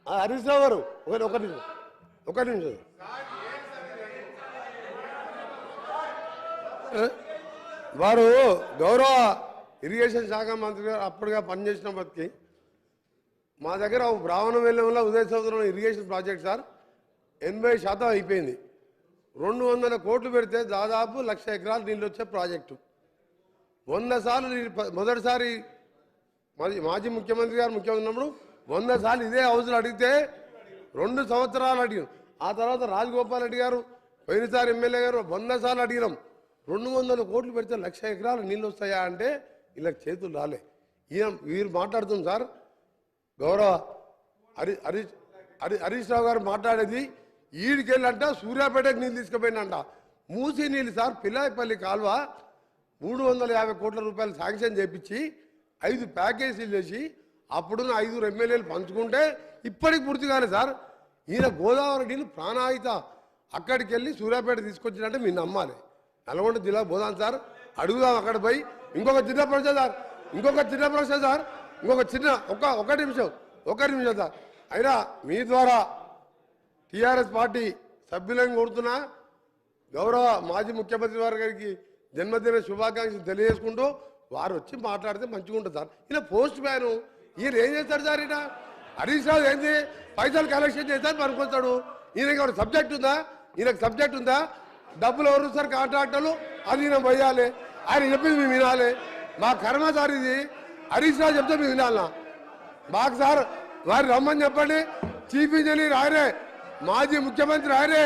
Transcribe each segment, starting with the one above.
హరీష్ రావు గారు ఒక నిమిషం వారు గౌరవ ఇరిగేషన్ శాఖ మంత్రి గారు అప్పుడుగా పనిచేసినప్పటికీ మా దగ్గర బ్రాహ్మణ వెల్లంలో ఉదయ సముద్రం ఇరిగేషన్ ప్రాజెక్ట్ సార్ 80% అయిపోయింది. 200 కోట్లు పెడితే దాదాపు 1,00,000 ఎకరాలు నీళ్ళు వచ్చే ప్రాజెక్టు. 100 సార్లు మొదటిసారి మాజీ ముఖ్యమంత్రి గారు ముఖ్యమంత్రి ఉన్నప్పుడు 100 సార్లు ఇదే హౌస్లో అడిగితే 2 సంవత్సరాలు అడిగాం. ఆ తర్వాత రాజగోపాల్ రెడ్డి గారు పోయినసారి ఎమ్మెల్యే గారు 100 సార్లు అడిగినాం. 200 కోట్లు పెడితే 1,00,000 ఎకరాలు నీళ్ళు వస్తాయా అంటే ఇలా చేతులు రాలే. వీరు మాట్లాడుతుంది సార్ గౌరవ హరీష్ రావు గారు మాట్లాడేది ఈడికెళ్ళంట సూర్యాపేటకు నీళ్ళు తీసుకుపోయినంట. మూసీ నీళ్ళు సార్ పిల్లాయిపల్లి కాల్వ 350 కోట్ల రూపాయలు శాంక్షన్ చేపించి 5 ప్యాకేజీలు చేసి అప్పుడున్న 5 ఎమ్మెల్యేలు పంచుకుంటే ఇప్పటికి పూర్తి కాలేదు సార్. ఈయన గోదావరి నీళ్ళు ప్రాణాయిత అక్కడికి వెళ్ళి సూర్యాపేట తీసుకొచ్చినట్టే మీరు నమ్మాలి. నల్గొండ జిల్లా పోదాం సార్, అడుగుదాం అక్కడ పోయి. ఇంకొక చిన్న ప్రశ్న సార్, ఒక నిమిషం సార్. అయినా మీ ద్వారా టీఆర్ఎస్ పార్టీ సభ్యులను కోరుతున్నా గౌరవ మాజీ ముఖ్యమంత్రి వారి గారికి జన్మదిన శుభాకాంక్షలు తెలియజేసుకుంటూ వారు వచ్చి మాట్లాడితే మంచిగా ఉంటుంది సార్. ఈయన పోస్ట్ మ్యాన్, ఈయన ఏం చేస్తాడు సార్? ఈయన హరీష్ రావు ఏంది పైసలు కలెక్షన్ చేస్తాడు పనుకొస్తాడు. ఈయనకి సబ్జెక్ట్ ఉందా? డబ్బులు ఎవరు సార్? కాంట్రాక్టర్లు. అది ఈయన పోయాలి, ఆయన చెప్పింది మేము వినాలి. మా కర్మ సార్ ఇది. హరీష్ రావు చెప్తే మేము వినాలన్నా మాకు సార్? వారు రమ్మని చెప్పండి. చీఫ్ ఇంజనీర్ ఆయనే, మాజీ ముఖ్యమంత్రి ఆయనే,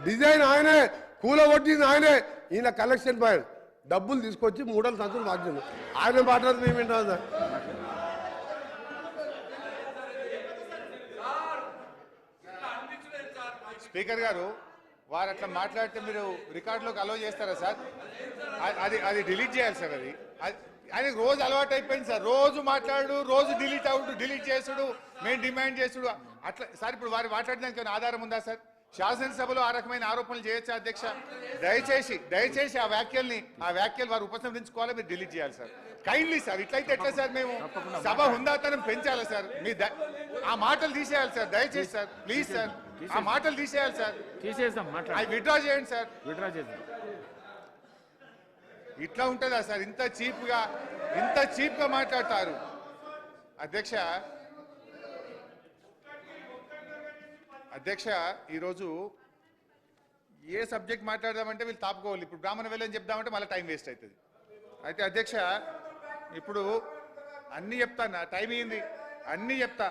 డిజైన్ ఆయనే, కూలగొట్టింది ఆయనే. ఈయన కలెక్షన్ పాయింట్ డబ్బులు తీసుకొచ్చి 3 సంవత్సరాలు బాధ్యత ఆయన మాట్లాడితే మేము వింటాం సార్. స్పీకర్ గారు వారు అట్లా మాట్లాడితే మీరు రికార్డులోకి అలో చేస్తారా సార్? అది డిలీట్ చేయాలి సార్. అది రోజు అలవాటు అయిపోయింది సార్. రోజు మాట్లాడు, రోజు డిలీట్ చేసుడు, మేము డిమాండ్ చేసుడు అట్లా సార్. ఇప్పుడు వారు మాట్లాడడానికి ఆధారం ఉందా సార్? శాసనసభలో ఆ రకమైన ఆరోపణలు చేయొచ్చా అధ్యక్ష? దయచేసి ఆ వ్యాఖ్యలు వారు ఉపసంహరించుకోవాలి, మీరు డిలీట్ చేయాలి సార్. Kindly sir. ఇట్లయితే ఎట్లా సార్? మేము సభ హుందాతనం పెంచాలి సార్. మీ ఆ మాటలు తీసేయాలి సార్, దయచేసి సార్, ప్లీజ్ సార్. ఆ మాటలు తీసేయాలి సార్. అవి విత్డ్రా చేయండి సార్. ఇట్లా ఉంటుందా సార్? ఇంత చీప్ గా మాట్లాడతారు అధ్యక్ష. ఈరోజు ఏ సబ్జెక్ట్ మాట్లాడదామంటే వీళ్ళు తాపుకోవాలి. ఇప్పుడు బ్రాహ్మణ వెళ్ళని చెప్దామంటే మళ్ళీ టైం వేస్ట్ అవుతుంది. అయితే అధ్యక్ష ఇప్పుడు అన్నీ చెప్తాను, టైం అయింది. అన్నీ చెప్తా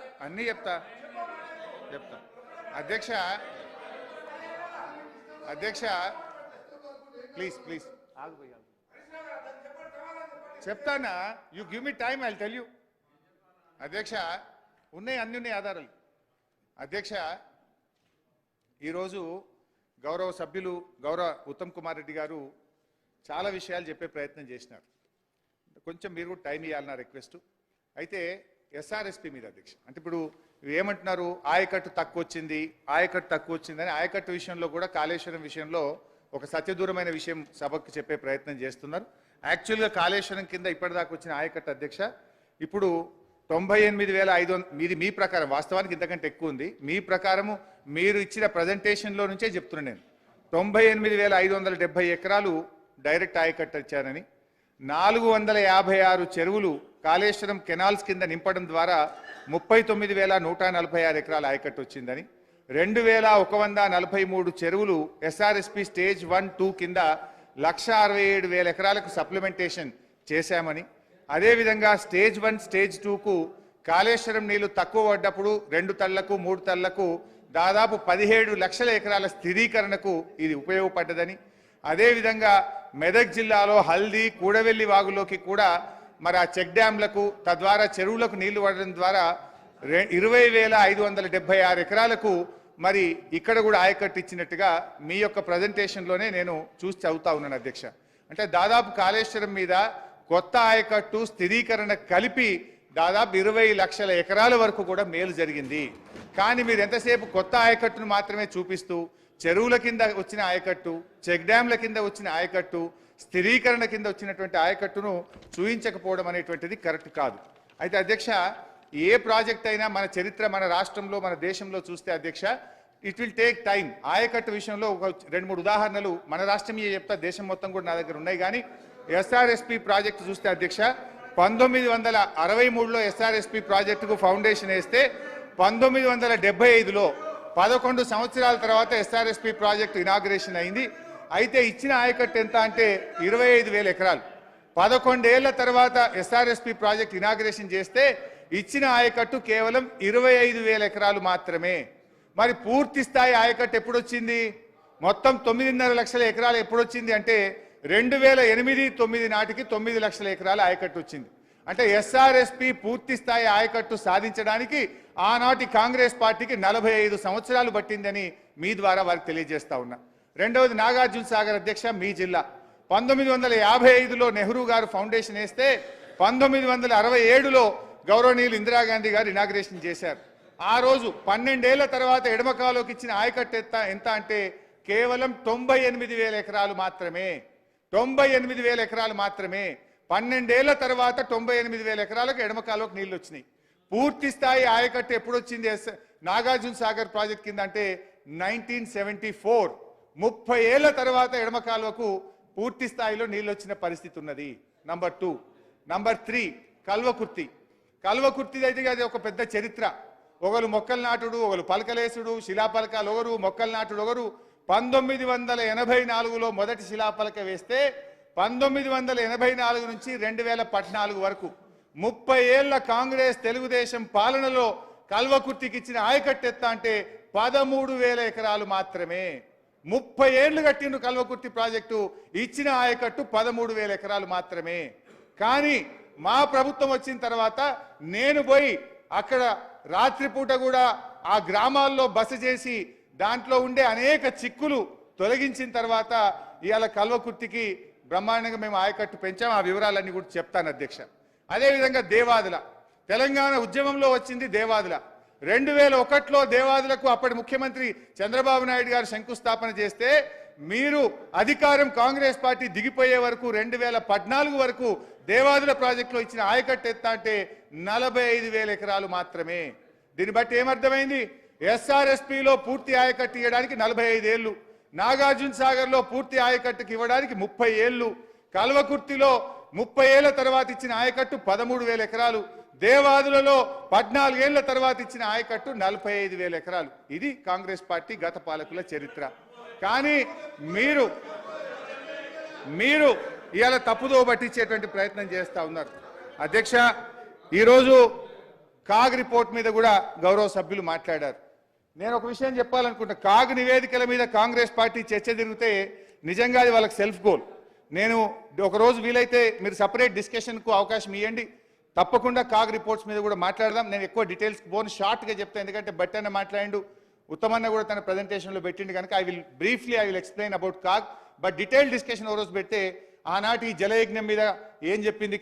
అధ్యక్ష ప్లీజ్ చెప్తానా? You give me time, I will tell you. అధ్యక్ష అన్ని ఉన్నాయి ఆధారాలు. అధ్యక్ష ఈరోజు గౌరవ సభ్యులు గౌరవ ఉత్తమ్ కుమార్ రెడ్డి గారు చాలా విషయాలు చెప్పే ప్రయత్నం చేసినారు. కొంచెం మీరు కూడా టైం ఇవ్వాలన్న రిక్వెస్ట్. అయితే ఎస్ఆర్ఎస్పి మీద అధ్యక్ష అంటే ఇప్పుడు ఏమంటున్నారు? ఆయకట్టు తక్కువ వచ్చింది అని ఆయకట్టు విషయంలో కూడా కాళేశ్వరం విషయంలో ఒక సత్యదూరమైన విషయం సభకు చెప్పే ప్రయత్నం చేస్తున్నారు. యాక్చువల్గా కాళేశ్వరం కింద ఇప్పటిదాకా వచ్చిన ఆయకట్టు అధ్యక్ష ఇప్పుడు 98,500 మీది మీ ప్రకారం, వాస్తవానికి ఇంతకంటే ఎక్కువ ఉంది. మీ ప్రకారము మీరు ఇచ్చిన ప్రజెంటేషన్లో నుంచే చెప్తున్నాను నేను. 98,570 ఎకరాలు డైరెక్ట్ ఆయకట్టు ఇచ్చారని, 456 చెరువులు కాళేశ్వరం కెనాల్స్ కింద నింపడం ద్వారా 39,146 ఎకరాల ఆయకట్టు వచ్చిందని, 2,143 చెరువులు ఎస్ఆర్ఎస్పి స్టేజ్ 1, 2 కింద 1,67,000 ఎకరాలకు సప్లిమెంటేషన్ చేశామని, అదేవిధంగా స్టేజ్ 1, స్టేజ్ 2కు కాళేశ్వరం నీళ్లు తక్కువ పడ్డప్పుడు 2 తళ్లకు 3 తళ్లకు దాదాపు 17 లక్షల ఎకరాల స్థిరీకరణకు ఇది ఉపయోగపడ్డదని, అదేవిధంగా మెదక్ జిల్లాలో హల్దీ, కూడవెల్లి వాగులోకి కూడా మరి ఆ చెక్ డ్యాంలకు తద్వారా చెరువులకు నీళ్లు పడడం ద్వారా 20,576 ఎకరాలకు మరి ఇక్కడ కూడా ఆయకట్టు ఇచ్చినట్టుగా మీ యొక్క ప్రజెంటేషన్లోనే నేను చూసి చదువుతా ఉన్నాను అధ్యక్ష. అంటే దాదాపు కాళేశ్వరం మీద కొత్త ఆయకట్టు స్థిరీకరణ కలిపి దాదాపు 20 లక్షల ఎకరాల వరకు కూడా మేలు జరిగింది. కానీ మీరు ఎంతసేపు కొత్త ఆయకట్టును మాత్రమే చూపిస్తూ చెరువుల కింద వచ్చిన ఆయకట్టు, చెక్ డ్యాంల కింద వచ్చిన ఆయకట్టు, స్థిరీకరణ కింద వచ్చినటువంటి ఆయకట్టును చూయించకపోవడం అనేటువంటిది కరెక్ట్ కాదు. అయితే అధ్యక్ష ఏ ప్రాజెక్ట్ అయినా మన చరిత్ర మన రాష్ట్రంలో మన దేశంలో చూస్తే అధ్యక్ష ఇట్ విల్ టేక్ టైం. ఆయకట్టు విషయంలో ఒక 2-3 ఉదాహరణలు మన రాష్ట్రం చెప్తా, దేశం మొత్తం కూడా నా దగ్గర ఉన్నాయి. కానీ ఎస్ఆర్ఎస్పి ప్రాజెక్టు చూస్తే అధ్యక్ష 1963లో ఎస్ఆర్ఎస్పి ప్రాజెక్టుకు ఫౌండేషన్ వేస్తే 1975లో 11 సంవత్సరాల తర్వాత ఎస్ఆర్ఎస్పి ప్రాజెక్టు ఇనాగ్రేషన్ అయింది. అయితే ఇచ్చిన ఆయకట్టు ఎంత అంటే 25,000 ఎకరాలు. 11 ఏళ్ల తర్వాత ఎస్ఆర్ఎస్పి ప్రాజెక్ట్ ఇనాగ్రేషన్ చేస్తే ఇచ్చిన ఆయకట్టు కేవలం 25,000 ఎకరాలు మాత్రమే. మరి పూర్తి స్థాయి ఆయకట్టు ఎప్పుడు వచ్చింది? మొత్తం 9.5 లక్షల ఎకరాలు ఎప్పుడు వచ్చింది అంటే 2008-9 నాటికి 9 లక్షల ఎకరాల ఆయకట్టు వచ్చింది. అంటే ఎస్ఆర్ఎస్పి పూర్తి స్థాయి ఆయకట్టు సాధించడానికి ఆనాటి కాంగ్రెస్ పార్టీకి 45 సంవత్సరాలు పట్టిందని మీ ద్వారా వారికి తెలియజేస్తా ఉన్నా. రెండవది నాగార్జున సాగర్ అధ్యక్ష, మీ జిల్లా 1955లో నెహ్రూ గారు ఫౌండేషన్ వేస్తే 1967లో గౌరవనీయులు ఇందిరాగాంధీ గారు ఇనాగ్రేషన్ చేశారు. ఆ రోజు 12 ఏళ్ల తర్వాత ఎడమకాలోకి ఇచ్చిన ఆయకట్టు ఎంత అంటే కేవలం 98,000 ఎకరాలు మాత్రమే. 98,000 ఎకరాలు మాత్రమే. 12 ఏళ్ల తర్వాత 98,000 ఎకరాలకు ఎడమకాలోకి నీళ్లు వచ్చినాయి. పూర్తి స్థాయి ఆయకట్టు ఎప్పుడు వచ్చింది నాగార్జున సాగర్ ప్రాజెక్ట్ కింద అంటే 1974. 30 ఏళ్ల తర్వాత ఎడమకాలువకు పూర్తి స్థాయిలో నీళ్ళు వచ్చిన పరిస్థితి ఉన్నది. నంబర్ 2. నంబర్ 3 కల్వకుర్తి. కల్వకుర్తి అయితే అది ఒక పెద్ద చరిత్ర. ఒకరు మొక్కలు నాటుడు, ఒకరు పలకలేసుడు, శిలాపలకాలు ఒకరు, మొక్కలు నాటుడు ఒకరు. 1984లో మొదటి శిలాపలక వేస్తే 1984 నుంచి 2014 వరకు 30 ఏళ్ల కాంగ్రెస్ తెలుగుదేశం పాలనలో కల్వకుర్తికి ఇచ్చిన ఆయకట్టు ఎత్త అంటే 13,000 ఎకరాలు మాత్రమే. 30 ఏళ్లు కట్టిన కల్వకుర్తి ప్రాజెక్టు ఇచ్చిన ఆయకట్టు 13,000 ఎకరాలు మాత్రమే. కానీ మా ప్రభుత్వం వచ్చిన తర్వాత నేను పోయి అక్కడ రాత్రిపూట కూడా ఆ గ్రామాల్లో బస చేసి దాంట్లో ఉండే అనేక చిక్కులు తొలగించిన తర్వాత ఇవాళ కల్వకుర్తికి బ్రహ్మాండంగా మేము ఆయకట్టు పెంచాం. ఆ వివరాలన్నీ కూడా చెప్తాను అధ్యక్ష. అదేవిధంగా దేవాదుల, తెలంగాణ ఉద్యమంలో వచ్చింది దేవాదుల. 2001లో దేవాదులకు అప్పటి ముఖ్యమంత్రి చంద్రబాబు నాయుడు గారు శంకుస్థాపన చేస్తే మీరు అధికారం కాంగ్రెస్ పార్టీ దిగిపోయే వరకు 2014 వరకు దేవాదుల ప్రాజెక్టులో ఇచ్చిన ఆయకట్టు ఎత్త అంటే 45,000 ఎకరాలు మాత్రమే. దీన్ని బట్టి ఏమర్థమైంది? ఎస్ఆర్ఎస్పిలో పూర్తి ఆయకట్టు ఇవ్వడానికి 45 ఏళ్లు, నాగార్జున సాగర్లో పూర్తి ఆయకట్టుకి ఇవ్వడానికి 30 ఏళ్లు, కల్వకుర్తిలో 30 ఏళ్ల తర్వాత ఇచ్చిన ఆయకట్టు 13,000 ఎకరాలు, దేవాదులలో 14 ఏళ్ల తర్వాత ఇచ్చిన ఆయకట్టు 45,000 ఎకరాలు. ఇది కాంగ్రెస్ పార్టీ గత పాలకుల చరిత్ర. కానీ మీరు ఇవాళ తప్పుదో పట్టించేటువంటి ప్రయత్నం చేస్తూ ఉన్నారు అధ్యక్ష. ఈరోజు కాగ్ రిపోర్ట్ మీద కూడా గౌరవ సభ్యులు మాట్లాడారు. నేను ఒక విషయం చెప్పాలనుకుంటా. కాగ్ నివేదికల మీద కాంగ్రెస్ పార్టీ చర్చ జరిగితే నిజంగా అది వాళ్ళకి సెల్ఫ్ గోల్. నేను ఒకరోజు వీలైతే మీరు సపరేట్ డిస్కషన్కు అవకాశం ఇవ్వండి, తప్పకుండా కాగ్ రిపోర్ట్స్ మీద కూడా మాట్లాడదాం. నేను ఎక్కువ డీటెయిల్స్ పోను, షార్ట్గా చెప్తాను. ఎందుకంటే బట్టన్న మాట్లాడిండు, ఉత్తమన్న కూడా తన ప్రజెంటేషన్లో పెట్టిండు కనుక I will explain about CAG. But detail discussion ఓ రోజు పెడితే ఆనాటి జలయజ్ఞం మీద ఏం చెప్పింది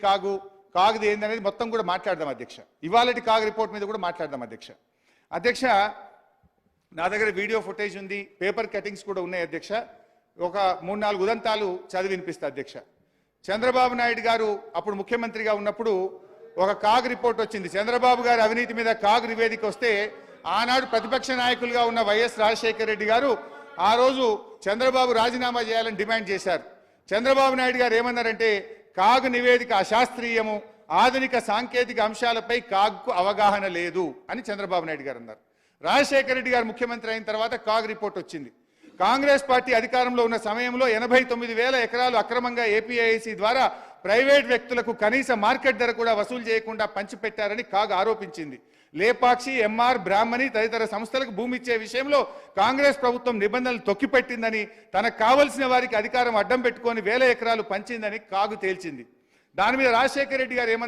కాగ్ది ఏందనేది మొత్తం కూడా మాట్లాడదాం అధ్యక్ష. ఇవాళటి కాగ్ రిపోర్ట్ మీద కూడా మాట్లాడదాం అధ్యక్ష. నా దగ్గర వీడియో ఫుటేజ్ ఉంది, పేపర్ కటింగ్స్ కూడా ఉన్నాయి అధ్యక్ష. ఒక 3-4 ఉదంతాలు చదివి వినిపిస్తా అధ్యక్ష. చంద్రబాబు నాయుడు గారు అప్పుడు ముఖ్యమంత్రిగా ఉన్నప్పుడు ఒక కాగ్ రిపోర్ట్ వచ్చింది. చంద్రబాబు గారి అవినీతి మీద కాగ్ నివేదిక వస్తే ఆనాడు ప్రతిపక్ష నాయకులుగా ఉన్న వైఎస్ రాజశేఖర రెడ్డి గారు ఆ రోజు చంద్రబాబు రాజీనామా చేయాలని డిమాండ్ చేశారు. చంద్రబాబు నాయుడు గారు ఏమన్నారంటే కాగ్ నివేదిక అశాస్త్రీయము, ఆధునిక సాంకేతిక అంశాలపై కాగ్కు అవగాహన లేదు అని చంద్రబాబు నాయుడు గారు అన్నారు. రాజశేఖర రెడ్డి గారు ముఖ్యమంత్రి అయిన తర్వాత కాగ్ రిపోర్ట్ వచ్చింది. కాంగ్రెస్ పార్టీ అధికారంలో ఉన్న సమయంలో 89,000 ఎకరాలు అక్రమంగా ఏపీఐసి ద్వారా ప్రైవేట్ వ్యక్తులకు కనీస మార్కెట్ ధర కూడా వసూలు చేయకుండా పంచిపెట్టారని కాగ్ ఆరోపించింది. లేపాక్షి, ఎంఆర్, బ్రాహ్మణి తదితర సంస్థలకు భూమి ఇచ్చే విషయంలో కాంగ్రెస్ ప్రభుత్వం నిబంధనలు తొక్కిపెట్టిందని, తనకు కావలసిన వారికి అధికారం అడ్డం పెట్టుకొని 1,000 ఎకరాలు పంచిందని కాగ్ తేల్చింది. దాని మీద రాజశేఖర రెడ్డి గారు ఏమన్నారు?